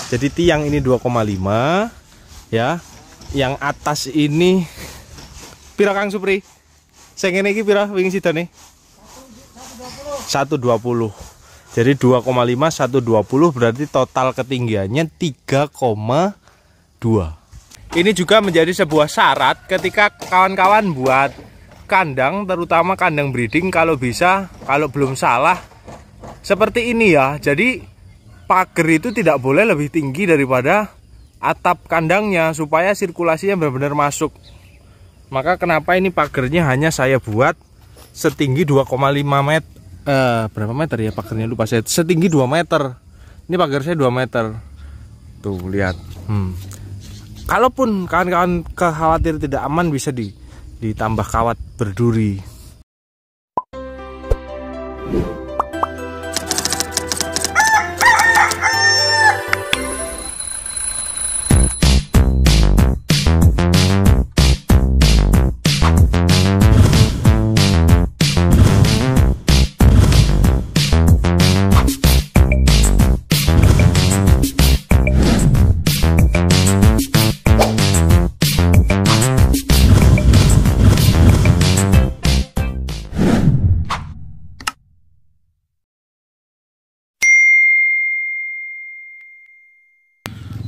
Jadi tiang ini 2,5 ya. Yang atas ini pira Kang Supri? Sing ngene iki pira wingi sidane? 120. Jadi 2,5 120 berarti total ketinggiannya 3,2. Ini juga menjadi sebuah syarat ketika kawan-kawan buat kandang, terutama kandang breeding, kalau bisa, kalau belum salah seperti ini ya. Jadi pagar itu tidak boleh lebih tinggi daripada atap kandangnya supaya sirkulasinya benar-benar masuk. Maka kenapa ini pagarnya hanya saya buat setinggi 2,5 meter. Berapa meter ya pagarnya, lupa saya. Setinggi 2 meter. Ini pagar saya 2 meter. Tuh lihat. Kalaupun kawan-kawan khawatir tidak aman, bisa ditambah kawat berduri.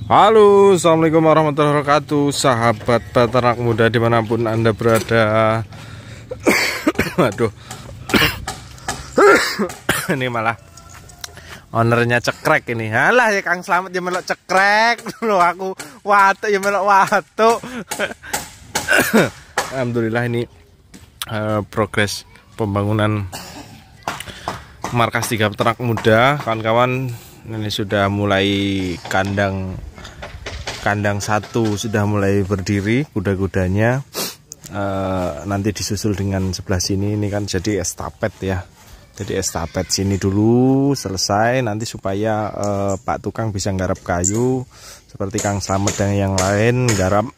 Halo, assalamualaikum warahmatullahi wabarakatuh, sahabat peternak muda dimanapun Anda berada. Aduh, ini malah ownernya cekrek ini. Halah ya Kang Slamet ya melok cekrek loh, aku watuk ya melok watuk. Alhamdulillah ini progres pembangunan markas 3 peternak muda, kawan-kawan. Ini sudah mulai kandang 1 sudah mulai berdiri kuda-kudanya. Nanti disusul dengan sebelah sini, ini kan jadi estafet ya. Jadi estafet sini dulu selesai, nanti supaya Pak Tukang bisa nggarap kayu seperti Kang Slamet dan yang lain, nggarap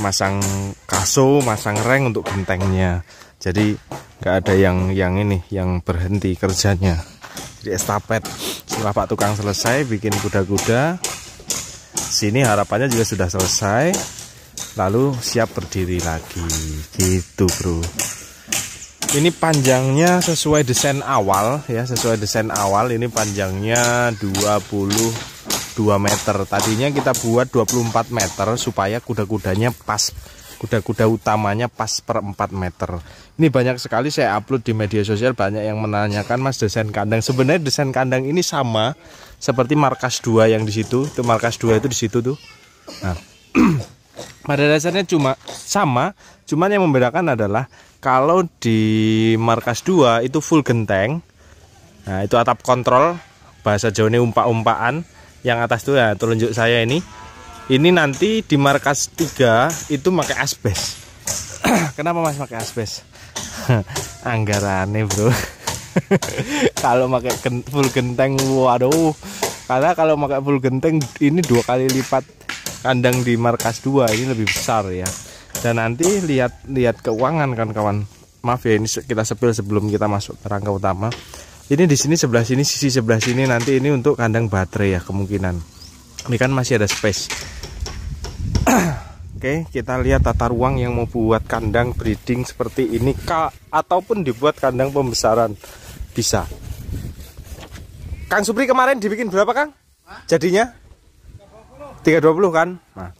masang kaso, masang reng untuk gentengnya. Jadi nggak ada yang berhenti kerjanya. Jadi estafet. Setelah Pak Tukang selesai bikin kuda-kuda, sini harapannya juga sudah selesai, lalu siap berdiri lagi gitu bro. Ini panjangnya sesuai desain awal ya, sesuai desain awal. Ini panjangnya 22 meter, tadinya kita buat 24 meter supaya kuda-kudanya pas, kuda-kuda utamanya pas per 4 meter. Ini banyak sekali saya upload di media sosial, banyak yang menanyakan, Mas, desain kandang. Sebenarnya desain kandang ini sama seperti markas 2 yang di situ. Itu markas 2 itu di situ tuh. Nah, pada dasarnya cuma sama, cuman yang membedakan adalah kalau di markas 2 itu full genteng. Nah, itu atap kontrol, bahasa Jawa ini umpak-umpaan. Yang atas tuh ya telunjuk saya ini. Ini nanti di markas 3 itu pakai asbes. Kenapa Mas pakai asbes? Anggarannya bro. Kalau pakai full genteng, waduh. Karena kalau pakai full genteng ini 2 kali lipat kandang di markas 2, ini lebih besar ya. Dan nanti lihat keuangan kan kawan. Maaf ya, ini kita sepil sebelum kita masuk ke rangka utama. Ini di sini sebelah sini, sisi sebelah sini nanti ini untuk kandang baterai ya kemungkinan. Ini kan masih ada space. Oke, kita lihat tata ruang yang mau buat kandang breeding seperti ini ataupun dibuat kandang pembesaran bisa. Kang Supri kemarin dibikin berapa Kang? Jadinya 320 kan? Nah,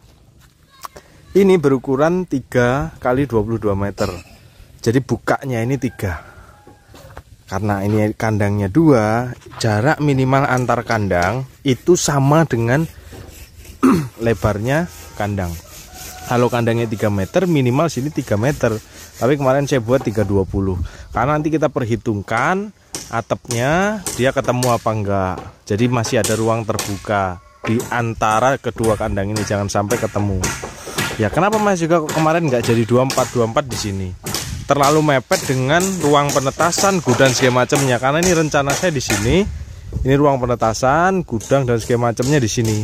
ini berukuran 3 kali 22 meter. Jadi bukanya ini 3. Karena ini kandangnya 2, jarak minimal antar kandang itu sama dengan lebarnya kandang. Kalau kandangnya 3 meter, minimal sini 3 meter. Tapi kemarin saya buat 320. Karena nanti kita perhitungkan atapnya dia ketemu apa enggak. Jadi masih ada ruang terbuka di antara kedua kandang ini, jangan sampai ketemu. Ya kenapa Mas juga kemarin nggak jadi 24 di sini? Terlalu mepet dengan ruang penetasan, gudang segala macamnya. Karena ini rencana saya di sini. Ini ruang penetasan, gudang dan segala macamnya di sini.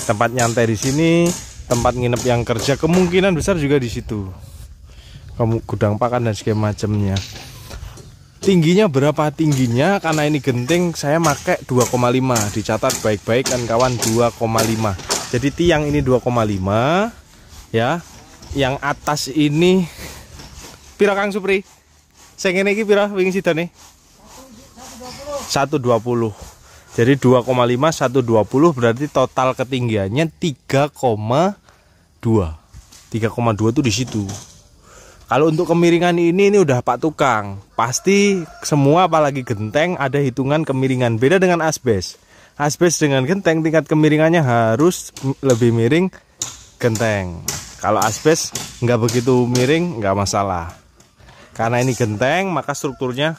Tempat nyantai di sini, tempat nginep yang kerja kemungkinan besar juga di situ. Gudang pakan dan segala macamnya. tingginya berapa tingginya, karena ini genting saya pakai 2,5. Dicatat baik-baik kan kawan, 2,5. Jadi tiang ini 2,5 ya. Yang atas ini piro Kang Supri? Sing ngene iki piro wingi sidane? 120. Jadi 2,5 120 berarti total ketinggiannya 3,2. 3,2 tuh di situ. Kalau untuk kemiringan ini udah Pak Tukang. Pasti semua apalagi genteng ada hitungan kemiringan. Beda dengan asbes. Asbes dengan genteng tingkat kemiringannya harus lebih miring genteng. Kalau asbes nggak begitu miring, nggak masalah. Karena ini genteng maka strukturnya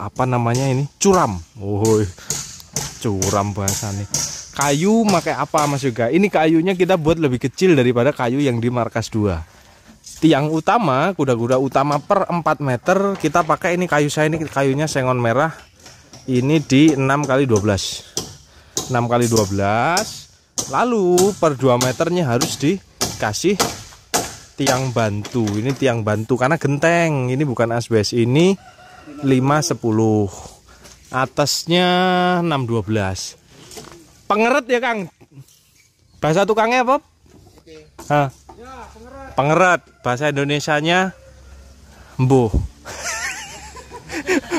apa namanya ini? Curam. Oh, curam bahasanya. Kayu pakai apa Mas Yoga? Ini kayunya kita buat lebih kecil daripada kayu yang di markas 2. Tiang utama, kuda-kuda utama per 4 meter kita pakai ini kayu saya, ini kayunya sengon merah. Ini di 6x12. 6x12. Lalu per 2 meternya harus dikasih tiang bantu. Ini tiang bantu karena genteng. Ini bukan asbes. Ini 5-10. Atasnya 6-12. Pengeret ya Kang. Bahasa tukangnya apa? Hah? Pengeret. Bahasa Indonesianya embuh.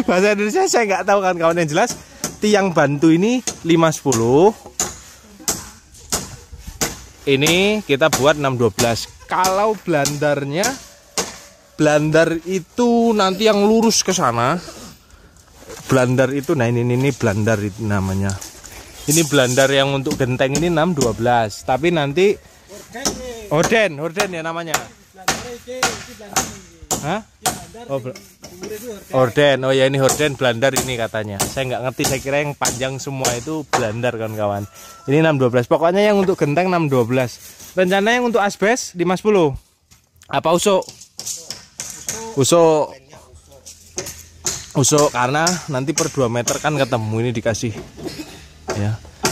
Bahasa Indonesia saya nggak tahu kan kawan. Yang jelas tiang bantu ini 5-10. Ini kita buat 6-12. Kalau blandarnya, blandar itu nanti yang lurus ke sana. Blandar itu, nah ini blandar itu namanya. Ini blandar yang untuk genteng ini 6-12. Tapi nanti horden ya namanya. Hah? Oh, horden. Oh ya, ini horden blandar ini katanya. Saya nggak ngerti, saya kira yang panjang semua itu blandar kawan-kawan. Ini 6-12. Pokoknya yang untuk genteng 6-12. Rencananya yang untuk asbes 5-10. Apa usuk? Usuk karena nanti per 2 meter kan ketemu ini dikasih.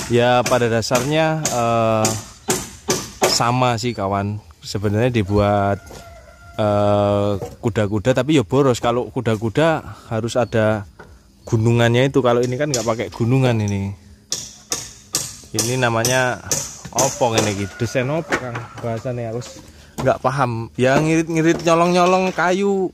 Ya pada dasarnya sama sih kawan. Sebenarnya dibuat kuda-kuda tapi ya boros. Kalau kuda-kuda harus ada gunungannya itu. Kalau ini kan nggak pakai gunungan ini. Ini namanya opong ini gitu. Desain opo Kang bahasanya harus nggak paham. Ya ngirit-ngirit nyolong-nyolong kayu.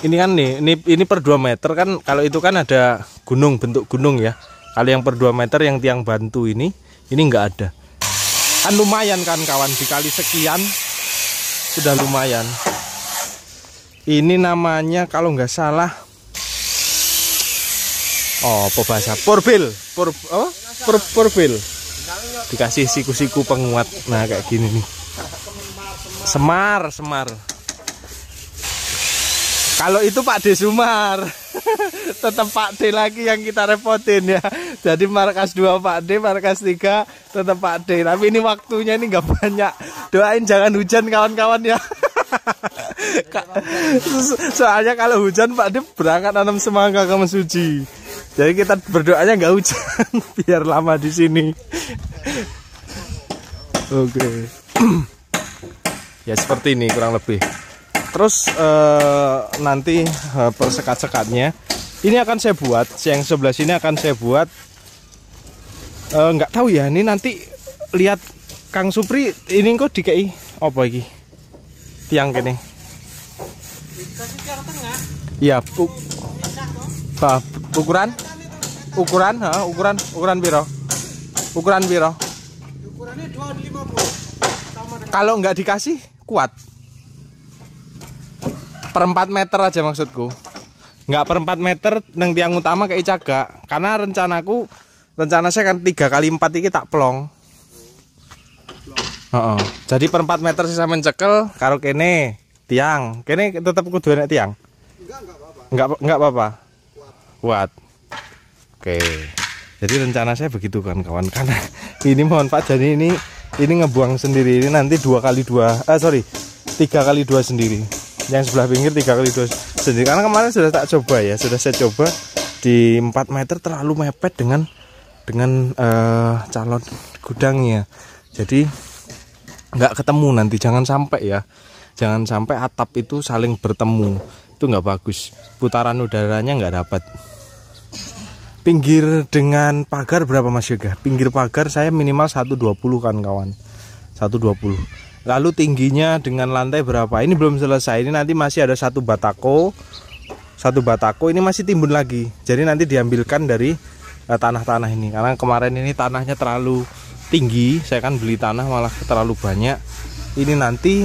Ini kan ini per 2 meter kan. Kalau itu kan ada gunung, bentuk gunung ya. Kalau yang per 2 meter yang tiang bantu ini nggak ada. Kan lumayan kan kawan, dikali sekian sudah lumayan. Ini namanya kalau nggak salah, apa bahasa? Porbil. Porbil. Dikasih siku-siku penguat. Nah kayak gini nih. Semar. Kalau itu Pak D Sumar. Tetap Pak D lagi yang kita repotin ya. Jadi markas 2 Pak D, markas 3 tetap Pak D. Tapi ini waktunya ini nggak banyak. Doain jangan hujan kawan-kawan ya. Soalnya kalau hujan Pak D berangkat nanam semangka ke Mesuji. Jadi kita berdoanya nggak hujan biar lama di sini. Oke. Ya seperti ini kurang lebih. Terus nanti persekat-sekatnya ini akan saya buat, yang sebelah sini akan saya buat, nggak tahu ya, ini nanti lihat Kang Supri ini kok dikei apa iki tiang kene. Iya, ukuran piro? Ukuran piro? Ukurannya 250. Kalau nggak dikasih kuat. Per 4 meter aja maksudku. Nggak per 4 meter neng tiang utama kayak cagak. Karena rencana saya kan 3x4 ini tak plong. Jadi per 4 meter sih saya mencekel karo kene tiang. Kene tetap kudu enek tiang. Enggak apa-apa. Kuat. Oke. Jadi rencana saya begitu kan kawan. Karena ini mohon Pak, jadi ini ngebuang sendiri. Ini nanti 3x2 sendiri. Yang sebelah pinggir 3x2 sendiri. Karena kemarin sudah tak coba ya, sudah saya coba di 4 meter terlalu mepet dengan calon gudangnya. Jadi nggak ketemu nanti, jangan sampai ya. Jangan sampai atap itu saling bertemu. itu nggak bagus, putaran udaranya nggak dapat. Pinggir dengan pagar berapa Mas Yoga? Pinggir pagar saya minimal 120 kan kawan, 120. Lalu tingginya dengan lantai berapa? Ini belum selesai, ini nanti masih ada satu batako ini masih timbun lagi. Jadi nanti diambilkan dari tanah-tanah ini, karena kemarin ini tanahnya terlalu tinggi, saya kan beli tanah malah terlalu banyak. Ini nanti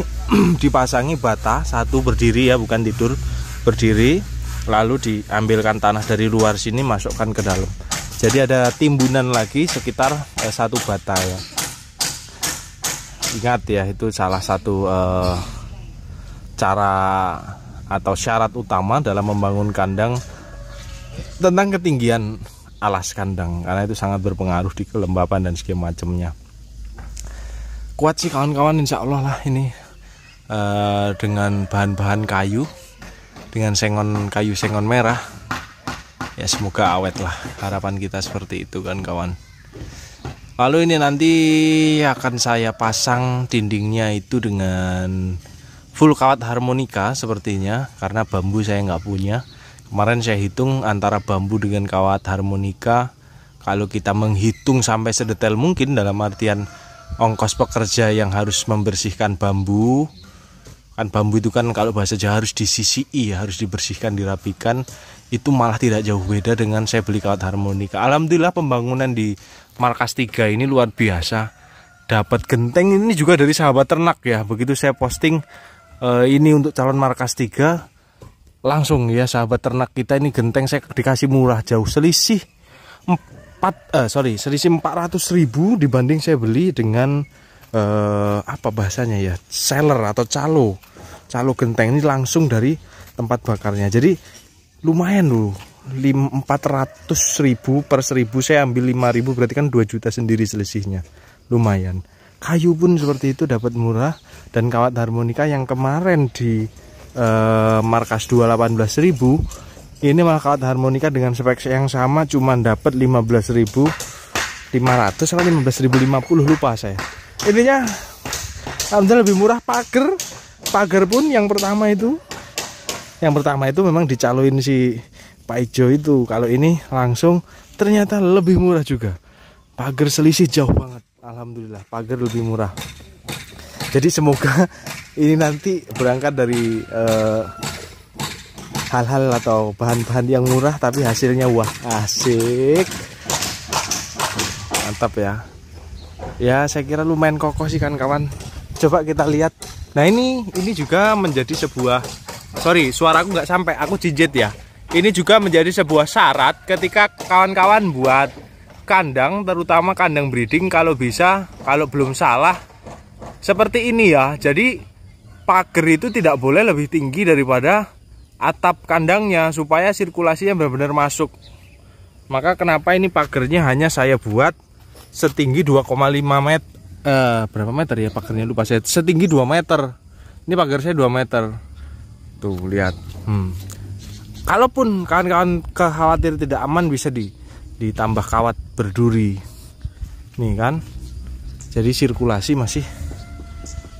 dipasangi bata satu berdiri ya, bukan tidur, berdiri. Lalu diambilkan tanah dari luar sini, masukkan ke dalam. Jadi ada timbunan lagi sekitar satu bata ya. Ingat ya, itu salah satu cara atau syarat utama dalam membangun kandang, tentang ketinggian alas kandang, karena itu sangat berpengaruh di kelembapan dan segala macamnya. Kuat sih kawan-kawan, insya Allah lah ini dengan bahan-bahan kayu, dengan kayu sengon merah ya, semoga awet lah, harapan kita seperti itu kan kawan. Lalu ini nanti akan saya pasang dindingnya itu dengan full kawat harmonika sepertinya, karena bambu saya nggak punya. Kemarin saya hitung antara bambu dengan kawat harmonika, kalau kita menghitung sampai sedetail mungkin, dalam artian ongkos pekerja yang harus membersihkan bambu, kan bambu itu kan kalau bahasa Jawa harus disisii ya, harus dibersihkan, dirapikan, itu malah tidak jauh beda dengan saya beli kawat harmonika. Alhamdulillah pembangunan di markas 3 ini luar biasa, dapat genteng ini juga dari sahabat ternak ya. Begitu saya posting ini untuk calon markas 3, langsung ya sahabat ternak kita ini genteng saya dikasih murah, jauh selisih 400.000 dibanding saya beli dengan apa bahasanya ya, seller atau calo genteng ini langsung dari tempat bakarnya. Jadi lumayan loh, 400.000 per 1.000 saya ambil 5.000, berarti kan 2 juta sendiri selisihnya, lumayan. Kayu pun seperti itu dapat murah, dan kawat harmonika yang kemarin di markas 2 18.000, ini malah kawat harmonika dengan spek yang sama cuma dapat 15.500 atau 15.050, lupa saya. Intinya alhamdulillah lebih murah. Pagar pun yang pertama itu memang dicaloin si Pak Ijo itu, kalau ini langsung ternyata lebih murah juga. Pagar selisih jauh banget, alhamdulillah pagar lebih murah. Jadi semoga ini nanti berangkat dari hal-hal atau bahan-bahan yang murah tapi hasilnya wah asik, mantap ya. Ya saya kira lumayan kokoh sih kan kawan. Coba kita lihat. Nah ini juga menjadi sebuah, sorry suaraku nggak sampai, aku jinjit ya. Ini juga menjadi sebuah syarat ketika kawan-kawan buat kandang, terutama kandang breeding, kalau bisa, kalau belum salah seperti ini ya. Jadi pagar itu tidak boleh lebih tinggi daripada atap kandangnya supaya sirkulasinya benar-benar masuk. Maka kenapa ini pagarnya hanya saya buat setinggi 2,5 meter, berapa meter ya pagarnya lupa saya, setinggi 2 meter. Ini pagar saya 2 meter. Tuh lihat. Kalaupun kawan-kawan khawatir tidak aman, bisa ditambah kawat berduri. Nih kan. Jadi sirkulasi masih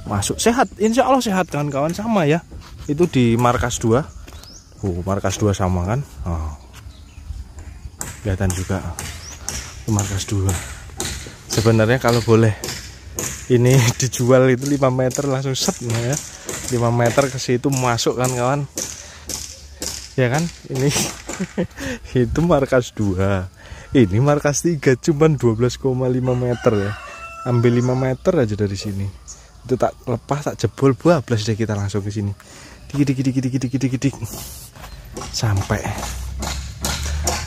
masuk, sehat, insya Allah sehat kawan-kawan. Sama ya, itu di markas 2. Markas 2 sama kan. Kelihatan juga markas 2. Sebenarnya kalau boleh ini dijual itu 5 meter langsung set ya. 5 meter ke situ masuk kan kawan. Ya kan, ini itu markas 2. Ini markas 3 cuman 12,5 meter ya. Ambil 5 meter aja dari sini. Itu tak lepas, tak jebol, bablas deh kita langsung ke sini. Dik sampai.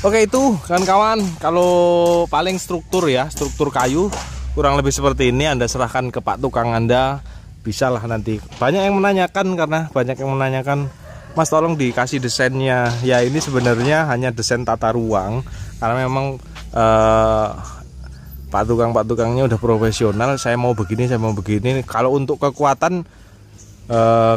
Oke itu kawan-kawan, kalau paling struktur ya, struktur kayu kurang lebih seperti ini. Anda serahkan ke Pak tukang Anda, bisalah nanti. Banyak yang menanyakan, Mas tolong dikasih desainnya. Ya ini sebenarnya hanya desain tata ruang, karena memang Pak tukangnya udah profesional. Saya mau begini. Kalau untuk kekuatan,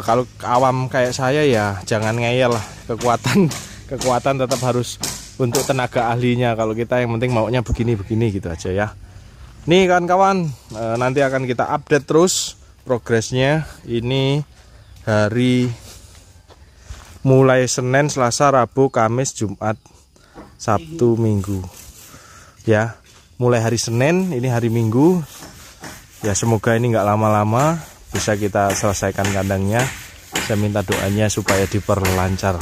kalau awam kayak saya ya jangan ngeyel lah. Kekuatan tetap harus untuk tenaga ahlinya. Kalau kita yang penting maunya begini gitu aja ya. Nih kawan-kawan, nanti akan kita update terus progresnya. Ini hari mulai Senin, Selasa, Rabu, Kamis, Jumat, Sabtu, Minggu. Ya, mulai hari Senin, ini hari Minggu. Ya, semoga ini nggak lama-lama bisa kita selesaikan kandangnya. Saya minta doanya supaya diperlancar.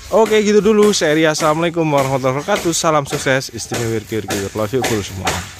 Oke, gitu dulu. Saya Ria. Assalamualaikum warahmatullahi wabarakatuh. Salam sukses. Istimewa Wirki. Love you semua.